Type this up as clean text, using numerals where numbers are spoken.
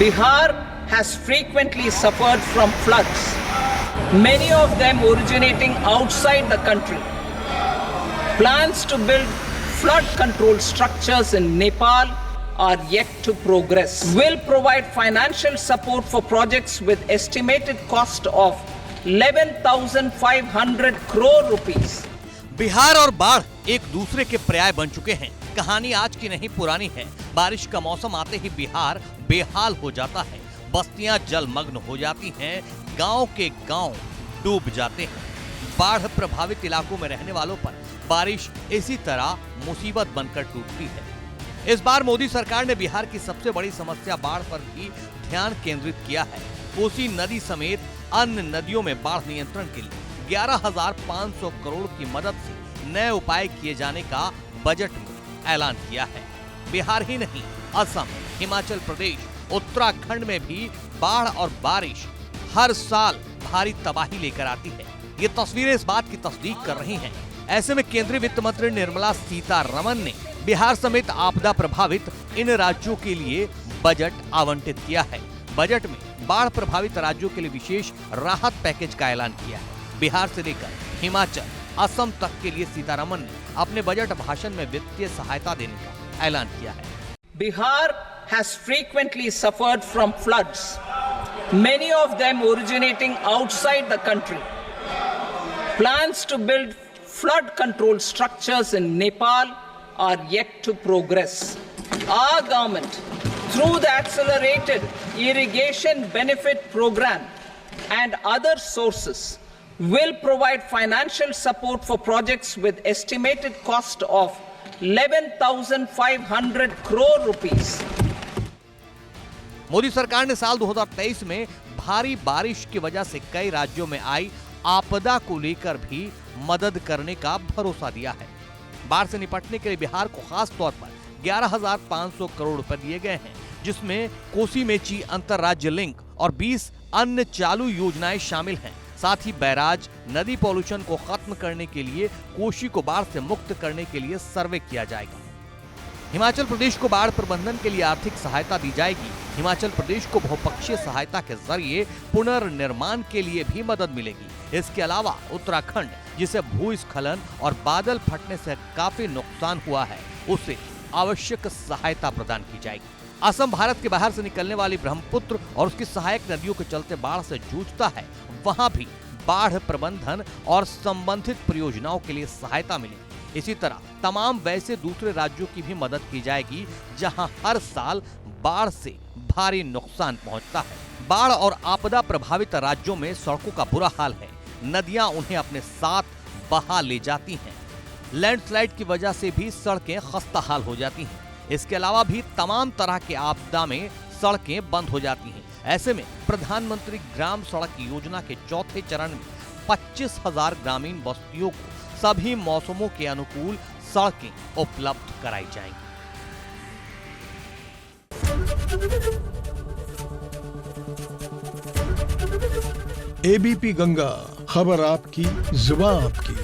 Bihar has frequently suffered from floods, many of them originating outside the country. Plans to build flood control structures in Nepal are yet to progress. Will provide financial support for projects with estimated cost of 11,500 crore rupees. Bihar और बाढ़ एक दूसरे के पर्याय बन चुके हैं। कहानी आज की नहीं पुरानी है। बारिश का मौसम आते ही बिहार बेहाल हो जाता है, बस्तियां जलमग्न हो जाती हैं, गांव के गांव डूब जाते हैं। बाढ़ प्रभावित इलाकों में रहने वालों पर बारिश इसी तरह मुसीबत बनकर टूटती है। इस बार मोदी सरकार ने बिहार की सबसे बड़ी समस्या बाढ़ पर भी ध्यान केंद्रित किया है। कोसी नदी समेत अन्य नदियों में बाढ़ नियंत्रण के लिए 11,500 करोड़ की मदद से नए उपाय किए जाने का बजट में ऐलान किया है। बिहार ही नहीं, असम, हिमाचल प्रदेश, उत्तराखंड में भी बाढ़ और बारिश हर साल भारी तबाही लेकर आती है। ये तस्वीरें इस बात की तस्दीक कर रही हैं। ऐसे में केंद्रीय वित्त मंत्री निर्मला सीतारमण ने बिहार समेत आपदा प्रभावित इन राज्यों के लिए बजट आवंटित किया है। बजट में बाढ़ प्रभावित राज्यों के लिए विशेष राहत पैकेज का ऐलान किया है। बिहार से लेकर हिमाचल, असम तक के लिए सीतारमण ने अपने बजट भाषण में वित्तीय सहायता देने का ऐलान किया है। Bihar has frequently suffered from floods, many of them originating outside the country. Plans to build flood control structures in Nepal are yet to progress. Our government, through the Accelerated Irrigation Benefit Program and other sources, will provide financial support for projects with estimated cost of 11,500 crore rupees. Modi सरकार ने साल 2023 में भारी बारिश की वजह से कई राज्यों में आई आपदा को लेकर भी मदद करने का भरोसा दिया है। बाढ़ से निपटने के लिए बिहार को खास तौर पर 11,500 करोड़ रुपए दिए गए हैं, जिसमें कोसी मेची अंतरराज्य लिंक और 20 अन्य चालू योजनाएं शामिल हैं। साथ ही बैराज, नदी पॉल्यूशन को खत्म करने के लिए कोसी को बाढ़ से मुक्त करने के लिए सर्वे किया जाएगा। हिमाचल प्रदेश को बाढ़ प्रबंधन के लिए आर्थिक सहायता दी जाएगी। हिमाचल प्रदेश को बहुपक्षीय सहायता के जरिए पुनर्निर्माण के लिए भी मदद मिलेगी। इसके अलावा उत्तराखंड, जिसे भूस्खलन और बादल फटने से काफी नुकसान हुआ है, उसे आवश्यक सहायता प्रदान की जाएगी। असम भारत के बाहर से निकलने वाली ब्रह्मपुत्र और उसकी सहायक नदियों के चलते बाढ़ से जूझता है। वहां भी बाढ़ प्रबंधन और संबंधित परियोजनाओं के लिए सहायता मिलेगी। इसी तरह तमाम वैसे दूसरे राज्यों की भी मदद की जाएगी जहां हर साल बाढ़ से भारी नुकसान पहुंचता है। बाढ़ और आपदा प्रभावित राज्यों में सड़कों का बुरा हाल है। नदियां उन्हें अपने साथ बहा ले जाती हैं। लैंडस्लाइड की वजह से भी सड़कें खस्ताहाल हो जाती हैं। इसके अलावा भी तमाम तरह के आपदा में सड़कें बंद हो जाती हैं। ऐसे में प्रधानमंत्री ग्राम सड़क योजना के चौथे चरण में 25,000 ग्रामीण बस्तियों को सभी मौसमों के अनुकूल सड़कें उपलब्ध कराई जाएंगी। एबीपी गंगा, खबर आपकी, जुबान आपकी।